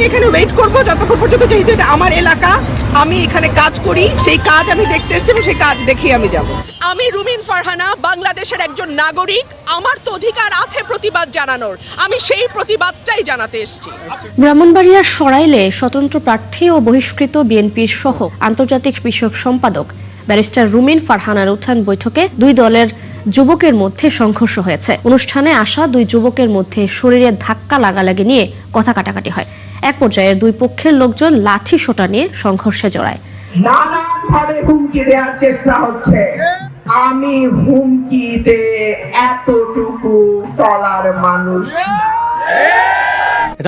আমি এখানে ওয়েট করব যতক্ষণ পর্যন্ত, যেহেতু এটা আমার এলাকা, আমি এখানে কাজ করি, সেই কাজ আমি দেখতে এসেছি এবং সেই কাজ দেখেই আমি যাব। আমি রুমিন ফারহানা, বাংলাদেশের একজন নাগরিক। আমার তো অধিকার আছে প্রতিবাদ জানানোর, আমি সেই প্রতিবাদটাই জানাতে এসেছি। ব্রাহ্মণবাড়িয়ার সরাইলে স্বতন্ত্র প্রার্থী ও বহিষ্কৃত বিএনপির সহ আন্তর্জাতিক বিষয়ক সম্পাদক ব্যারিস্টার রুমিন ফারহানার উত্থান বৈঠকে দুই দলের যুবকের মধ্যে সংঘর্ষ হয়েছে। অনুষ্ঠানে আসা দুই যুবকের মধ্যে শরীরে ধাক্কা লাগালাগি নিয়ে কথা কাটাকাটি হয়। এক পর্যায়ে দুই পক্ষের লোকজন লাঠি সোঁটা নিয়ে সংঘর্ষে জড়ায়। নানাভাবে হুমকি দেওয়ার চেষ্টা হচ্ছে। আমি হুমকিতে এতটুকু টলার মানুষ।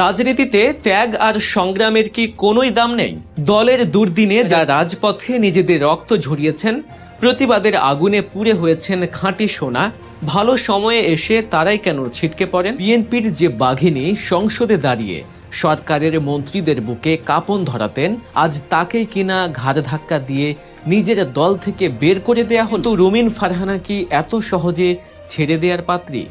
রাজনীতিতে ত্যাগ আর সংগ্রামের কি কোনোই দাম নেই? দলের দুর্দিনে যারা রাজপথে নিজেদের রক্ত ঝরিয়েছেন, প্রতিবাদের আগুনে পুড়ে হয়েছেন খাঁটি সোনা, ভালো সময়ে এসে তারাই কেন ছিটকে পড়েন? বিএনপির যে বাঘিনী সংসদে দাঁড়িয়ে সরকারের মন্ত্রীদের বুকে কাঁপন ধরাতেন, আজ তাকেই কিনা ঘাড় ধাক্কা দিয়ে নিজের দল থেকে বের করে দেয়া হলো। রুমিন ফারহানা কি এত সহজে ছেড়ে দেওয়ার পাত্রী?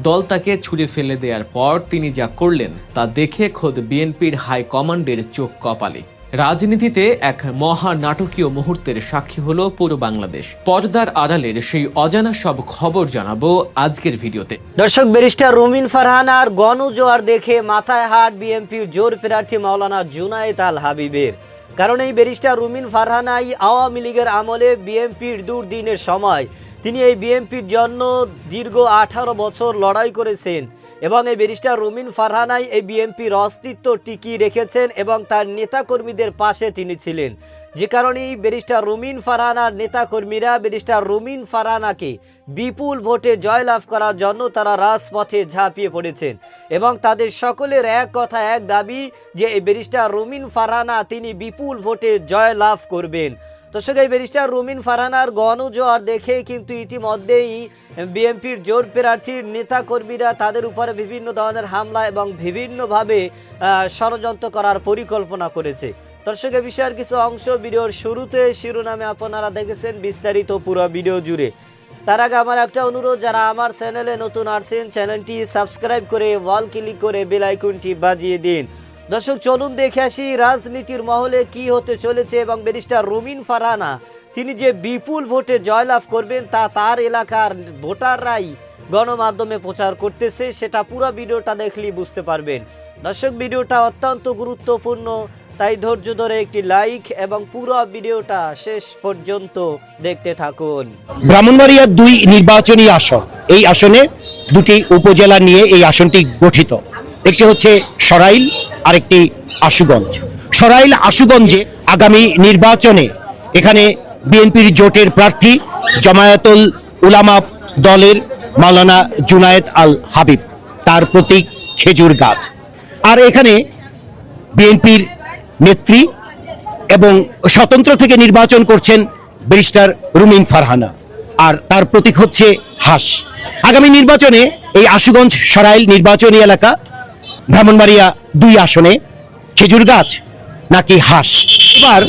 দল তাকে ছুঁড়ে ফেলে দেওয়ার পর তিনি যা করলেন তা দেখে খোদ বিএনপির হাইকমান্ডের চোখ কপালে। রাজনীতিতে এক মহা নাটকীয় মুহূর্তের সাক্ষী হলো পুরো বাংলাদেশ। পর্দার আড়ালের সেই অজানা সব খবর জানাবো আজকের ভিডিওতে। দর্শক, ব্যারিস্টার রুমিন ফারহানার গণজোয়ার দেখে মাথায় হাত বিএনপির জোর প্রার্থী মাওলানা জুনায়েদ আল হাবিবের। কারণ এই ব্যারিস্টার রুমিন ফারহানাই আওয়ামী লীগের আমলে বিএনপির দুর্দিনের সময় তিনি এই বিএনপির জন্য দীর্ঘ 18 বছর লড়াই করেছেন এবং এই ব্যারিস্টার রুমিন ফারহানাই এই বিএনপির অস্তিত্ব টিকিয়ে রেখেছেন এবং তার নেতাকর্মীদের পাশে তিনি ছিলেন। যে কারণেই ব্যারিস্টার রুমিন ফারহানার নেতাকর্মীরা ব্যারিস্টার রুমিন ফারহানাকে বিপুল ভোটে জয়লাভ করার জন্য তারা রাজপথে ঝাঁপিয়ে পড়েছেন এবং তাদের সকলের এক কথা এক দাবি যে এই ব্যারিস্টার রুমিন ফারহানা তিনি বিপুল ভোটে জয়লাভ করবেন। দর্শক, এই ব্যারিস্টার রুমিন ফারহানার গণজোয়ার দেখে কিন্তু ইতিমধ্যেই বিএনপির জোর প্রার্থীর নেতাকর্মীরা তাদের উপরে বিভিন্ন ধরনের হামলা এবং বিভিন্নভাবে ষড়যন্ত্র করার পরিকল্পনা করেছে। দর্শক, এই বিষয়ের কিছু অংশ ভিডিওর শুরুতে শিরোনামে আপনারা দেখেছেন, বিস্তারিত পুরো ভিডিও জুড়ে। তার আগে আমার একটা অনুরোধ, যারা আমার চ্যানেলে নতুন আসছেন চ্যানেলটি সাবস্ক্রাইব করে ওয়াল ক্লিক করে বেল আইকনটি বাজিয়ে দিন। দর্শক, চলুন দেখে আসি রাজনীতির মহলে কি হতে চলেছে এবং ব্যারিস্টার রুমিন ফারহানা তিনি যে বিপুল ভোটে জয়লাভ করবেন তা তার এলাকার ভোটাররাই গণমাধ্যমে প্রচার করতেছে, সেটা পুরো ভিডিওটা দেখলেই বুঝতে পারবেন। দর্শক, ভিডিওটা অত্যন্ত গুরুত্বপূর্ণ, তাই ধৈর্য ধরে একটি লাইক এবং পুরো ভিডিওটা শেষ পর্যন্ত দেখতে থাকুন। ব্রাহ্মণবাড়িয়া 2 নির্বাচনী আসন, এই আসনে দুটি উপজেলা নিয়ে এই আসনটি গঠিত। একটি হচ্ছে সরাইল, আরেকটি আশুগঞ্জ। সরাইল আশুগঞ্জে আগামী নির্বাচনে এখানে বিএনপির জোটের প্রার্থী জামায়াতুল উলামা দলের মাওলানা জুনায়েদ আল হাবিব, তার প্রতীক খেজুর গাছ। আর এখানে বিএনপির নেত্রী এবং স্বতন্ত্র থেকে নির্বাচন করছেন ব্যারিস্টার রুমিন ফারহানা, আর তার প্রতীক হচ্ছে হাঁস। আগামী নির্বাচনে এই আশুগঞ্জ সরাইল নির্বাচনী এলাকা ব্রাহ্মণবাড়িয়া 2 আসনে খেজুর গাছ নাকি হাঁস? এবার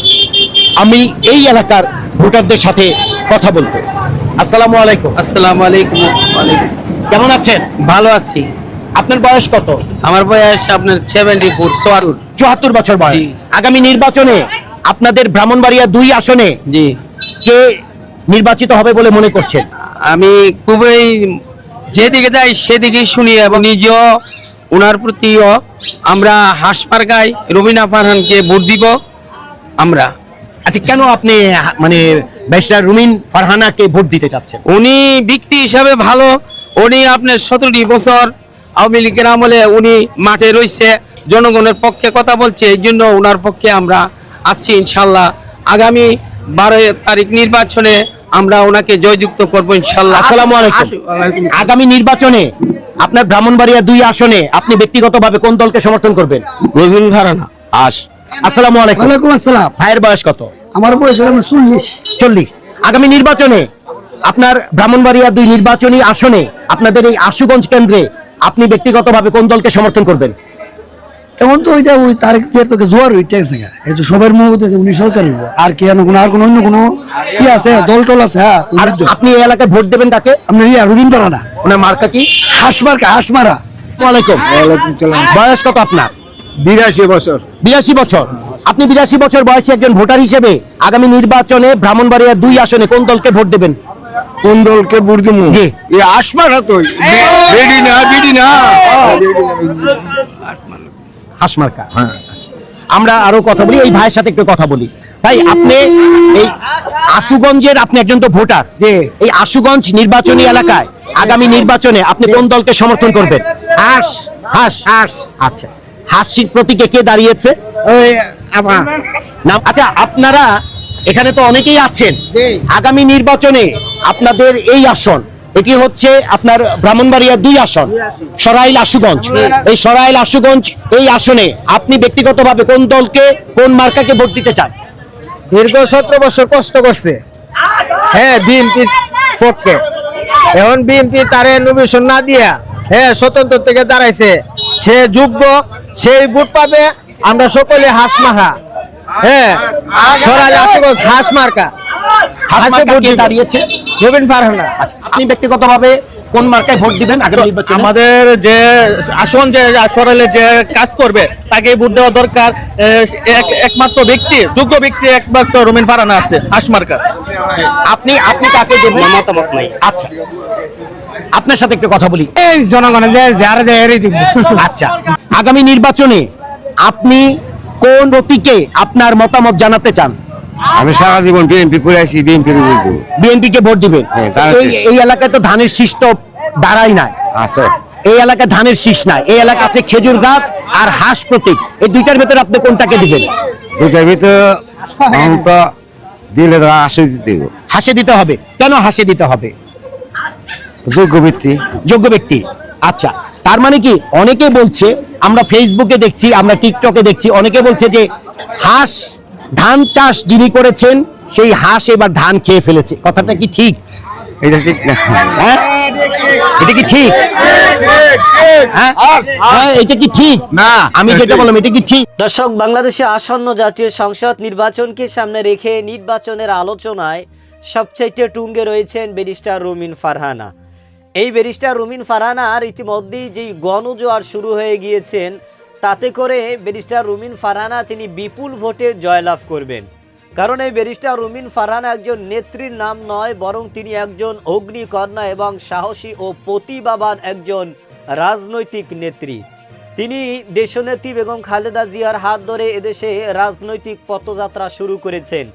আমি এই এলাকার ভোটারদের সাথে কথা বলবো। আসসালামু আলাইকুম। আসসালামু আলাইকুম। কেমন আছেন? ভালো আছি। আপনার বয়স কত? আমার বয়স আপনার 74 বছর বয়স। আগামী নির্বাচনে আপনাদের ব্রাহ্মণবাড়িয়া 2 আসনে জি কে নির্বাচিত হবে বলে মনে করছেন? আমি খুবই যেদিকে যাই সেদিকেই শুনি এবং নিজেও ওনার প্রতিও আমরা হাসপারগায় রুমিনা ফারহানকে ভোট দিব আমরা। আচ্ছা, কেন আপনি মানে ব্যারিস্টার রুমিন ফারহানাকে ভোট দিতে চাচ্ছেন? উনি ব্যক্তি হিসাবে ভালো, উনি আপনার 17 বছর আওয়ামী লীগের আমলে উনি মাঠে রয়েছে, জনগণের পক্ষে কথা বলছে, এই জন্য ওনার পক্ষে আমরা আসছি। ইনশাল্লাহ আগামী 12 তারিখ নির্বাচনে আমরা ওনাকে জয়যুক্ত করবো ইনশাল্লাহ। আসসালামু আলাইকুম। আগামী নির্বাচনে আপনার ব্রাহ্মণবাড়িয়া 2 আসনে আপনি ব্যক্তিগতভাবে কোন দলকে সমর্থন করবেন? রুমিন ফারহানা। আসসালামু আলাইকুম। ওয়ালাইকুম আসসালাম। ভাইয়ের বয়স কত? আমার বয়স হলো 40। আগামী নির্বাচনে আপনার ব্রাহ্মণবাড়িয়া 2 নির্বাচনী আসনে আপনাদের এই আশুগঞ্জ কেন্দ্রে আপনি ব্যক্তিগতভাবে কোন দলকে সমর্থন করবেন? এখন তো ওইটা ওই তারিখ দিয়ে তোকে জোয়ার হইতে আছে, এই যে সবার মধ্যে উনি সরকার হইব, আর কি আর কোনো অন্য কোনো কি আছে দল টল আছে? হ্যাঁ। আর আপনি এই এলাকায় ভোট দেবেন কাকে? আপনি রুমিন ফারহানা। ওনার মার্কা কি? হাসমারা। ওয়ালাইকুম। বয়স কত আপনার? 82 বছর। 82 বছর। আপনি 82 বছর বয়সী একজন ভোটার হিসেবে আগামী নির্বাচনে ব্রাহ্মণবাড়িয়া 2 আসনে কোন দলকে ভোট দেবেন? কোন দলকে ভোট দেবো? জি। এই আসমারা তো বেডি না হাসমার্কা। হ্যাঁ, আমরা আরো কথা বলি, এই ভাইয়ের সাথে একটু কথা বলি। ভাই, আপনি এই আশুগঞ্জের আপনি একজন তো ভোটার, যে এই আশুগঞ্জ নির্বাচনী এলাকায় আগামী নির্বাচনে আপনি কোন দলকে সমর্থন করবেন? হাঁস। হাঁস। হাঁস। আচ্ছা, হাসির প্রতীকে কে দাঁড়িয়েছে? ওই নাম। আচ্ছা, আপনারা এখানে তো অনেকেই আছেন, আগামী নির্বাচনে আপনাদের এই আসন, এটি হচ্ছে আপনার ব্রাহ্মণবাড়িয়া 2 আসন, সরাইল আশুগঞ্জ। এই সরাইল আশুগঞ্জ এই আসনে আপনি ব্যক্তিগতভাবে কোন দলকে, কোন মার্কাকে ভোট দিতে চান? দীর্ঘ 17 বছর কষ্ট করছে, হ্যাঁ, বিএনপির পক্ষে। এখন বিএনপি তারে নমিনেশন না দিয়া হ্যাঁ স্বতন্ত্র থেকে দাঁড়াইছে, সে যোগ্য, সেই ভোট পাবে। আমরা সকলে হাঁস মারা, হ্যাঁ, সরাইল আশুগঞ্জ হাঁস মার্কা। হাঁসে ভোট দাঁড়িয়েছে রুমিন ফারহানা। আপনি ব্যক্তিগতভাবে কোন মার্কায় ভোট দিবেন আগামী নির্বাচনে? আমাদের যে আসন, যে সরাইলে যে কাজ করবে তাকে ভোট দেওয়া দরকার। একমাত্র ব্যক্তি, যোগ্য ব্যক্তি একমাত্র রুমিন ফারহানা আছে, হাসমার্কা। আপনি কাকে দেবেন? মতামত নাই। আচ্ছা, আপনার সাথে একটু কথা বলি। এই জনগণের যে যারা দেয় দিব। আচ্ছা, আগামী নির্বাচনে আপনি কোন প্রতীকে আপনার মতামত জানাতে চান? আমি সারা জীবন বিএনপি করে আছি, বিএনপি বিএনপি কে ভোট দিবেন? এই এলাকায় তো ধানের শীষ তো দাঁড়াই নাই আছে। এই এলাকায় ধানের শীষ নাই, এই এলাকা আছে খেজুর গাছ আর হাঁস প্রতীক। এই দুইটার ভেতরে আপনি কোনটাকে দিবেন? দুটার ভিতরে দিলে আসে দিতে হাসে দিতে হবে। কেন হাসে দিতে হবে? যোগ্য ব্যক্তি। যোগ্য ব্যক্তি। আচ্ছা, তার মানে কি অনেকে বলছে, আমরা ফেসবুকে দেখছি, আমরা টিকটকে দেখছি, অনেকে বলছে যে হাঁস ধান চাষ যিনি করেছেন সেই হাঁস এবার ধান খেয়ে ফেলেছে। কথাটা কি ঠিক? এটা ঠিক না। হ্যাঁ, এটা কি ঠিক? হ্যাঁ, এটা কি ঠিক না? আমি যেটা বললাম এটা কি ঠিক? দর্শক, বাংলাদেশে আসন্ন জাতীয় সংসদ নির্বাচনকে সামনে রেখে নির্বাচনের আলোচনায় সবচাইতে টুঙ্গে রয়েছেন ব্যারিস্টার রুমিন ফারহানা। এই ব্যারিস্টার রুমিন ফারহানার ইতিমধ্যেই যেই গণজোয়ার শুরু হয়ে গিয়েছেন, তাতে করে ব্যারিস্টার রুমিন ফারহানা তিনি বিপুল ভোটে জয়লাভ করবেন। কারণ এই ব্যারিস্টার রুমিন ফারহানা একজন নেত্রীর নাম নয়, বরং তিনি একজন অগ্নিকন্যা এবং সাহসী ও প্রতিভাবান একজন রাজনৈতিক নেত্রী। তিনি দেশনেত্রী বেগম খালেদা জিয়ার হাত ধরে এদেশে রাজনৈতিক পথযাত্রা শুরু করেছেন।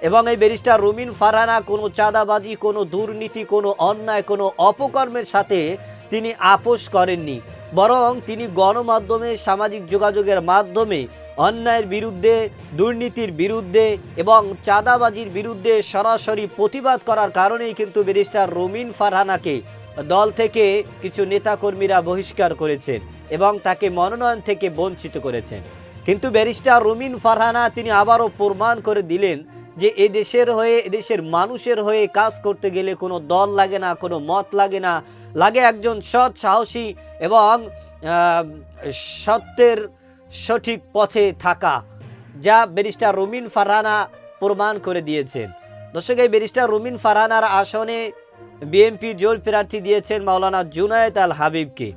এবং এই ব্যারিস্টার রুমিন ফারহানা কোনো চাঁদাবাজি, কোনো দুর্নীতি, কোনো অন্যায়, কোনো অপকর্মের সাথে তিনি আপোষ করেননি, বরং তিনি গণমাধ্যমে, সামাজিক যোগাযোগের মাধ্যমে অন্যায়ের বিরুদ্ধে, দুর্নীতির বিরুদ্ধে এবং চাঁদাবাজির বিরুদ্ধে সরাসরি প্রতিবাদ করার কারণেই কিন্তু ব্যারিস্টার রুমিন ফারহানাকে দল থেকে কিছু নেতাকর্মীরা বহিষ্কার করেছেন এবং তাকে মনোনয়ন থেকে বঞ্চিত করেছেন। কিন্তু ব্যারিস্টার রুমিন ফারহানা তিনি আবারও প্রমাণ করে দিলেন যে এদেশের হয়ে, এদেশের মানুষের হয়ে কাজ করতে গেলে কোনো দল লাগে না, কোনো মত লাগে না, লাগে একজন সৎ, সাহসী এবং সত্যের সঠিক পথে থাকা, যা ব্যারিস্টার রুমিন ফারহানা প্রমাণ করে দিয়েছেন। দর্শক, এই ব্যারিস্টার রুমিন ফারহানার আসনে বিএনপি জোর প্রার্থী দিয়েছেন মাওলানা জুনায়েদ আল হাবিবকে।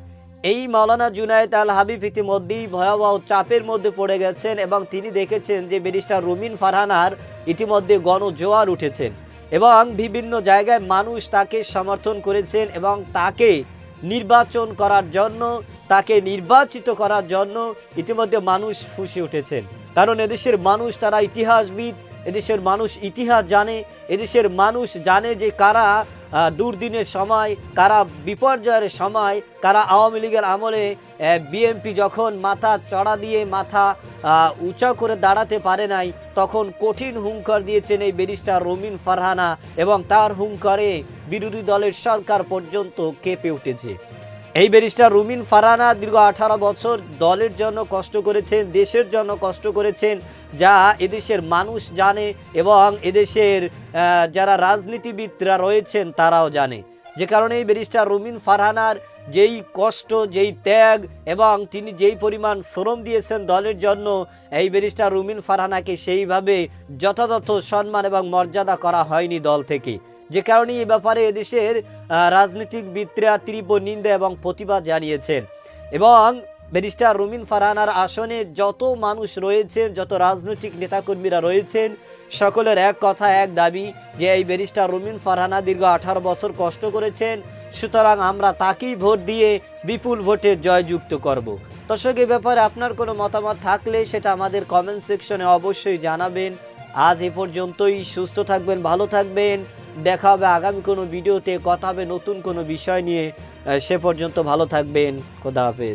এই মাওলানা জুনায়েদ আল হাবিব ইতিমধ্যেই ভয়াবহ চাপের মধ্যে পড়ে গেছেন এবং তিনি দেখেছেন যে ব্যারিস্টার রুমিন ফারহানার ইতিমধ্যে গণজোয়ার উঠেছেন এবং বিভিন্ন জায়গায় মানুষ তাকে সমর্থন করেছেন এবং তাকে নির্বাচন করার জন্য, তাকে নির্বাচিত করার জন্য ইতিমধ্যে মানুষ ফুঁসে উঠেছেন। কারণ এদেশের মানুষ তারা ইতিহাসবিদ, এদেশের মানুষ ইতিহাস জানে, এদেশের মানুষ জানে যে কারা দুর্দিনের সময়, কারা বিপর্যয়ের সময়, কারা আওয়ামী লীগের আমলে বিএনপি যখন মাথা চড়া দিয়ে, মাথা উঁচা করে দাঁড়াতে পারে নাই, তখন কঠিন হুঙ্কার দিয়েছেন এই ব্যারিস্টার রুমিন ফারহানা এবং তার হুঙ্কারে বিরোধী দলের সরকার পর্যন্ত কেঁপে উঠেছে। এই ব্যারিস্টার রুমিন ফারহানা দীর্ঘ 18 বছর দলের জন্য কষ্ট করেছেন, দেশের জন্য কষ্ট করেছেন, যা এদেশের মানুষ জানে এবং এদেশের যারা রাজনীতিবিদরা রয়েছেন তারাও জানে। যে কারণে এই ব্যারিস্টার রুমিন ফারহানার যেই কষ্ট, যেই ত্যাগ এবং তিনি যেই পরিমাণ শ্রম দিয়েছেন দলের জন্য, এই ব্যারিস্টার রুমিন ফারহানাকে সেইভাবে যথাযথ সম্মান এবং মর্যাদা করা হয়নি দল থেকে। যে কারণে এই ব্যাপারে এদেশের রাজনীতিবিদরা তীব্র নিন্দা এবং প্রতিবাদ জানিয়েছেন। এবং ব্যারিস্টার রুমিন ফারহানার আসনে যত মানুষ রয়েছেন, যত রাজনৈতিক নেতাকর্মীরা রয়েছেন, সকলের এক কথা এক দাবি যে এই ব্যারিস্টার রুমিন ফারহানা দীর্ঘ 18 বছর কষ্ট করেছেন, সুতরাং আমরা তাকেই ভোট দিয়ে বিপুল ভোটে জয়যুক্ত করব। দর্শক, এই ব্যাপারে আপনার কোনো মতামত থাকলে সেটা আমাদের কমেন্ট সেকশনে অবশ্যই জানাবেন। আজ এ পর্যন্তই। সুস্থ থাকবেন, ভালো থাকবেন। দেখা হবে আগামী কোনো ভিডিওতে, কথা হবে নতুন কোনো বিষয় নিয়ে। সে পর্যন্ত ভালো থাকবেন। খোদা হাফেজ।